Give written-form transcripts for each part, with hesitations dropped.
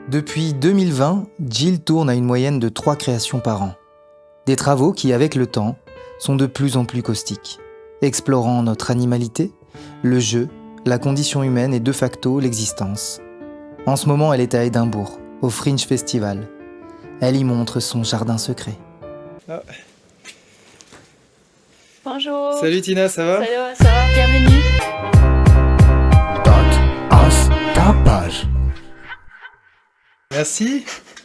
Depuis 2020, Jill tourne à une moyenne de 3 créations par an. Des travaux qui, avec le temps, sont de plus en plus caustiques, explorant notre animalité, le jeu, la condition humaine et de facto l'existence. En ce moment, elle est à Édimbourg, au Fringe Festival. Elle y montre son jardin secret. Ah. Bonjour. Salut Tina, ça va? Ça va, bienvenue. Ta page.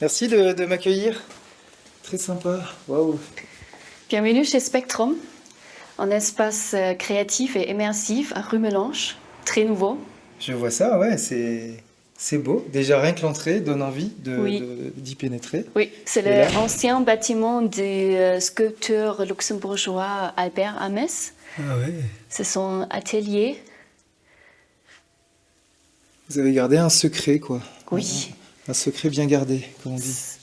Merci de m'accueillir. Très sympa, waouh. Bienvenue chez Spectrum, un espace créatif et immersif à Rumelange, très nouveau. Je vois ça, ouais, c'est beau. Déjà rien que l'entrée donne envie d'y pénétrer. Oui, c'est l'ancien bâtiment du sculpteur luxembourgeois Albert Ames. Ah ouais. C'est son atelier. Vous avez gardé un secret, quoi. Oui. Un secret bien gardé, comme on dit.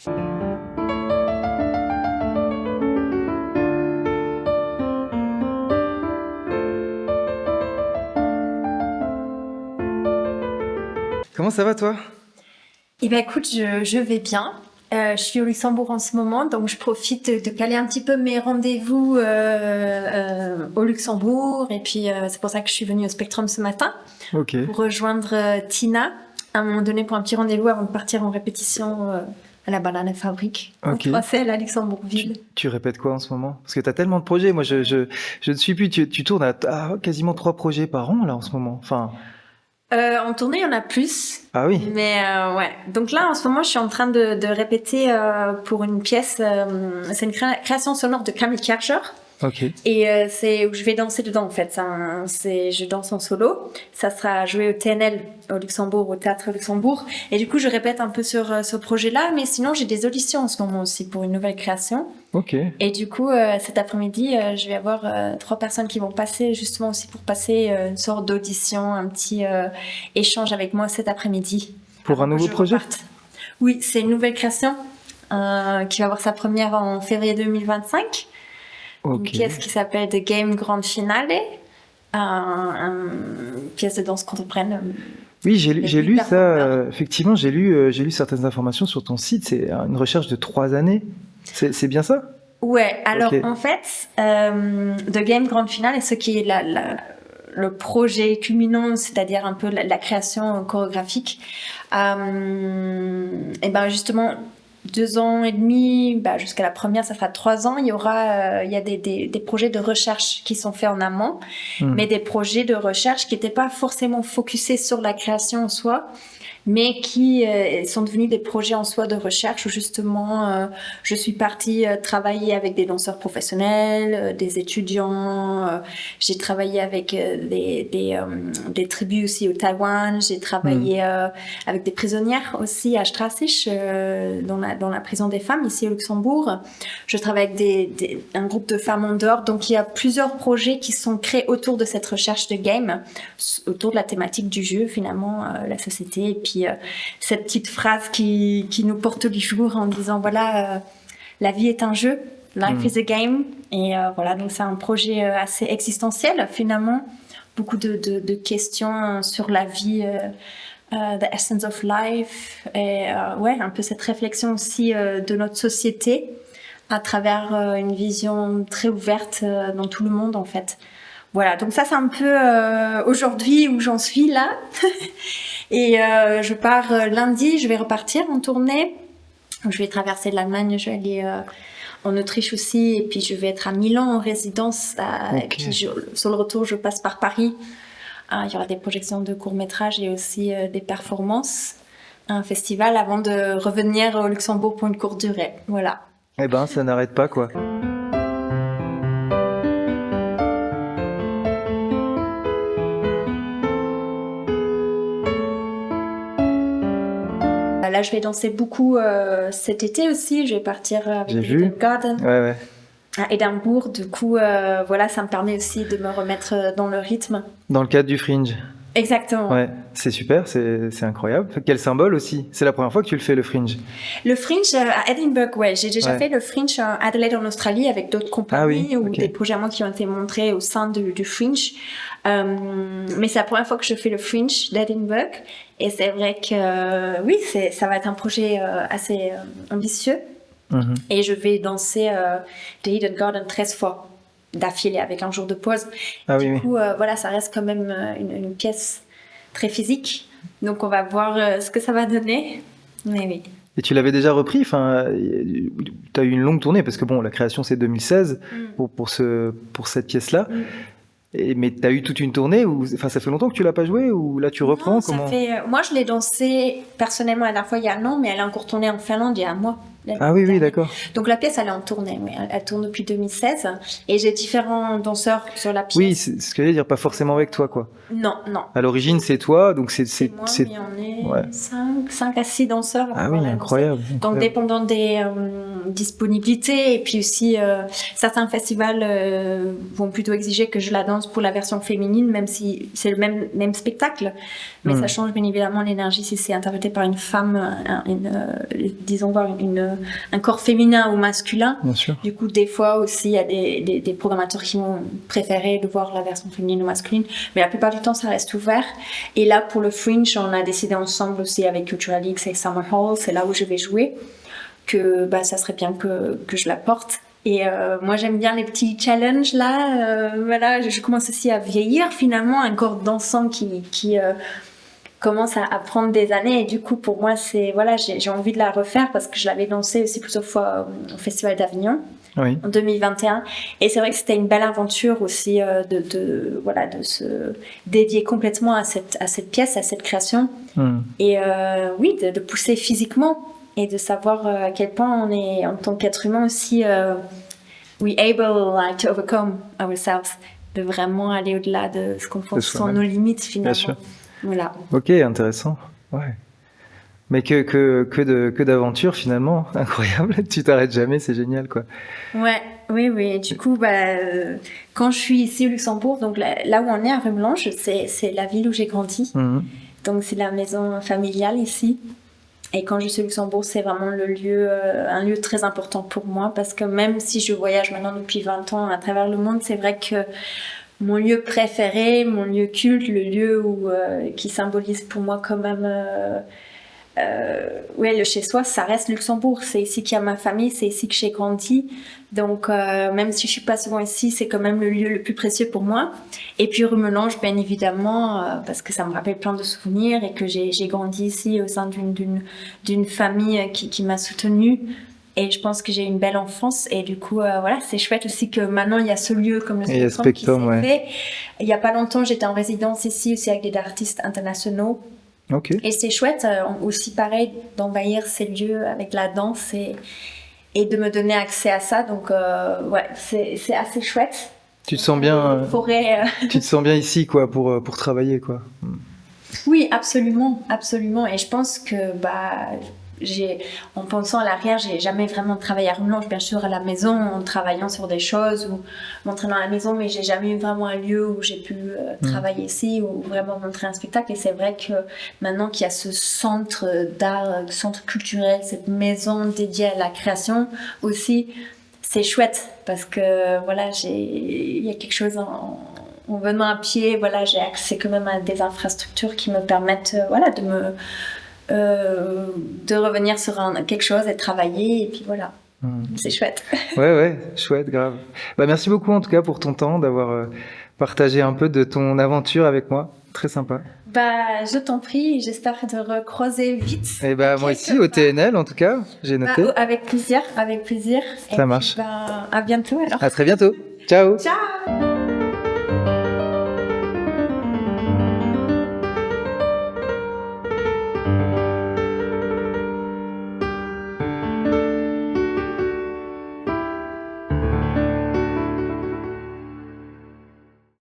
Comment ça va, toi? Eh bien, écoute, je vais bien. Je suis au Luxembourg en ce moment, donc je profite de caler un petit peu mes rendez-vous au Luxembourg. Et puis, c'est pour ça que je suis venue au Spectrum ce matin, pour rejoindre Tina, à un moment donné, pour un petit rendez-vous avant de partir en répétition à la Banane Fabrique, au Croissel, à Luxembourgville. Tu répètes quoi en ce moment? Parce que tu as tellement de projets. Moi, je ne suis plus. Tu tournes à quasiment 3 projets par an, là, en ce moment. Enfin... En tournée, il y en a plus. Ah oui. Mais ouais. Donc là, en ce moment, je suis en train de répéter pour une pièce. C'est une création sonore de Camille Kercher. Ok. Et c'est où je vais danser dedans, en fait. Je danse en solo. Ça sera joué au TNL au Luxembourg, au Théâtre Luxembourg. Et du coup, je répète un peu sur ce projet-là. Mais sinon, j'ai des auditions en ce moment aussi pour une nouvelle création. Ok. Et du coup, cet après-midi, je vais avoir 3 personnes qui vont passer, justement aussi pour passer une sorte d'audition, un petit échange avec moi cet après-midi. Pour un nouveau projet? Oui, c'est une nouvelle création qui va avoir sa première en février 2025. Une pièce qui s'appelle The Game Grand Finale, une pièce de danse contemporaine. Oui, j'ai lu ça. Effectivement, j'ai lu certaines informations sur ton site. C'est une recherche de 3 années. C'est bien ça? Ouais. Alors en fait, The Game Grand Finale est ce qui est le projet culminant, c'est-à-dire un peu la création chorégraphique. Et ben justement. 2 ans et demi, jusqu'à la première, ça fera 3 ans. Il y a des projets de recherche qui sont faits en amont, mais des projets de recherche qui n'étaient pas forcément focusés sur la création en soi, mais qui sont devenus des projets en soi de recherche où justement je suis partie travailler avec des danseurs professionnels, des étudiants, j'ai travaillé avec des tribus aussi au Taïwan, j'ai travaillé avec des prisonnières aussi à Strasich, dans la prison des femmes ici au Luxembourg. Je travaille avec un groupe de femmes en dehors, donc il y a plusieurs projets qui sont créés autour de cette recherche de game, autour de la thématique du jeu finalement, la société, et puis cette petite phrase qui nous porte du jour en disant voilà, la vie est un jeu, life is a game, et voilà, donc c'est un projet assez existentiel finalement, beaucoup de questions sur la vie, the essence of life, et ouais, un peu cette réflexion aussi de notre société à travers une vision très ouverte dans tout le monde en fait. Voilà, donc ça c'est un peu aujourd'hui où j'en suis là. Et je pars lundi, je vais repartir en tournée. Je vais traverser l'Allemagne, je vais aller en Autriche aussi, et puis je vais être à Milan en résidence. Et puis sur le retour, je passe par Paris. Il y aura des projections de courts-métrages et aussi des performances, un festival avant de revenir au Luxembourg pour une courte durée. Voilà. Eh ben, ça n'arrête pas, quoi. Là, je vais danser beaucoup cet été aussi. Je vais partir avec Little Garden à Édimbourg. Du coup, voilà, ça me permet aussi de me remettre dans le rythme. Dans le cadre du Fringe. Exactement. Ouais, c'est super, c'est incroyable. Quel symbole aussi. C'est la première fois que tu le fais, le Fringe. Le Fringe à Edinburgh, ouais. J'ai déjà Ouais. fait le Fringe à Adelaide en Australie avec d'autres compagnies Ah oui, ou ok. des projets à moi qui ont été montrés au sein du Fringe. Mais c'est la première fois que je fais le Fringe d'Edinburgh. Et c'est vrai que, oui, ça va être un projet assez ambitieux. Mhm. Et je vais danser The Hidden Garden 13 fois d'affilée avec un jour de pause. Ah oui, Du oui. coup, voilà, ça reste quand même une pièce très physique. Donc, on va voir ce que ça va donner. Mais oui. Et tu l'avais déjà repris, enfin, tu as eu une longue tournée, parce que bon, la création c'est 2016 pour cette pièce-là. Mais tu as eu toute une tournée où, enfin, ça fait longtemps que tu l'as pas joué ou là tu reprends Non, comment? moi, je l'ai dansée personnellement la dernière fois il y a un an, mais elle est encore tournée en Finlande il y a un mois. Ah oui, oui, Dernière. d'accord. Donc la pièce, elle est en tournée, oui. Elle tourne depuis 2016. Et j'ai différents danseurs sur la pièce. Oui, c'est ce que j'allais dire, pas forcément avec toi, quoi. Non, non. À l'origine, c'est toi, donc C'est moi, mais on est ouais. 5 à 6 danseurs. Ah oui, Voilà, donc incroyable. Donc, dépendant des disponibilités, et puis aussi, certains festivals vont plutôt exiger que je la danse pour la version féminine, même si c'est le même spectacle. Mais ça change bien évidemment l'énergie si c'est interprété par une femme, disons voir un corps féminin ou masculin. Bien sûr. Du coup, des fois aussi, il y a des programmateurs qui vont préférer de voir la version féminine ou masculine. Mais la plupart du temps, ça reste ouvert. Et là, pour le Fringe, on a décidé ensemble aussi avec Cultural League et Summer Hall, c'est là où je vais jouer, que ça serait bien que je la porte. Et moi, j'aime bien les petits challenges là. Voilà, je commence aussi à vieillir finalement, un corps dansant qui commence à prendre des années. Et du coup, pour moi, c'est voilà, j'ai envie de la refaire parce que je l'avais dansée aussi plusieurs fois au Festival d'Avignon. Oui. En 2021. Et c'est vrai que c'était une belle aventure aussi de se dédier complètement à cette pièce, à cette création. Et oui, de pousser physiquement et de savoir à quel point on est, en tant qu'être humain aussi, we able to overcome ourselves, de vraiment aller au-delà de ce qu'on pense sont nos limites finalement. Bien sûr. Voilà. Ok, intéressant. Ouais. Mais que d'aventures finalement, incroyable. Tu t'arrêtes jamais, c'est génial quoi. Ouais, oui. Du coup, quand je suis ici au Luxembourg, donc là où on est à Rue-Blanche, c'est la ville où j'ai grandi. Donc c'est la maison familiale ici. Et quand je suis au Luxembourg, c'est vraiment un lieu très important pour moi parce que même si je voyage maintenant depuis 20 ans à travers le monde, c'est vrai que mon lieu préféré, mon lieu culte, le lieu qui symbolise pour moi quand même le chez-soi, ça reste Luxembourg. C'est ici qu'il y a ma famille, c'est ici que j'ai grandi. Donc, même si je suis pas souvent ici, c'est quand même le lieu le plus précieux pour moi. Et puis, Rue-Melange, bien évidemment, parce que ça me rappelle plein de souvenirs et que j'ai grandi ici au sein d'une famille qui m'a soutenue. Et je pense que j'ai une belle enfance. Et du coup, voilà, c'est chouette aussi que maintenant, il y a ce lieu comme le Spectrum qui s'est fait. Il y a pas longtemps, j'étais en résidence ici aussi avec des artistes internationaux. Okay. Et c'est chouette aussi pareil d'envahir ces lieux avec la danse et de me donner accès à ça. Donc ouais, c'est assez chouette. Tu te sens bien tu te sens bien ici quoi pour travailler quoi. Oui, absolument. Et je pense que en pensant à l'arrière, j'ai jamais vraiment travaillé à Rue-Blanche, bien sûr à la maison, en travaillant sur des choses ou m'entraînant à la maison, mais j'ai jamais eu vraiment un lieu où j'ai pu travailler ici ou vraiment montrer un spectacle. Et c'est vrai que maintenant qu'il y a ce centre d'art, centre culturel, cette maison dédiée à la création aussi, c'est chouette parce que voilà, il y a quelque chose en venant à pied, voilà, j'ai accès quand même à des infrastructures qui me permettent de revenir sur quelque chose et de travailler et puis voilà, c'est chouette. Ouais, chouette, grave. Merci beaucoup en tout cas pour ton temps, d'avoir partagé un peu de ton aventure avec moi, très sympa. Je t'en prie, j'espère te recroiser vite. Et moi aussi, au TNL en tout cas, j'ai noté. Avec plaisir. Ça marche. À bientôt alors. À très bientôt. Ciao. Ciao.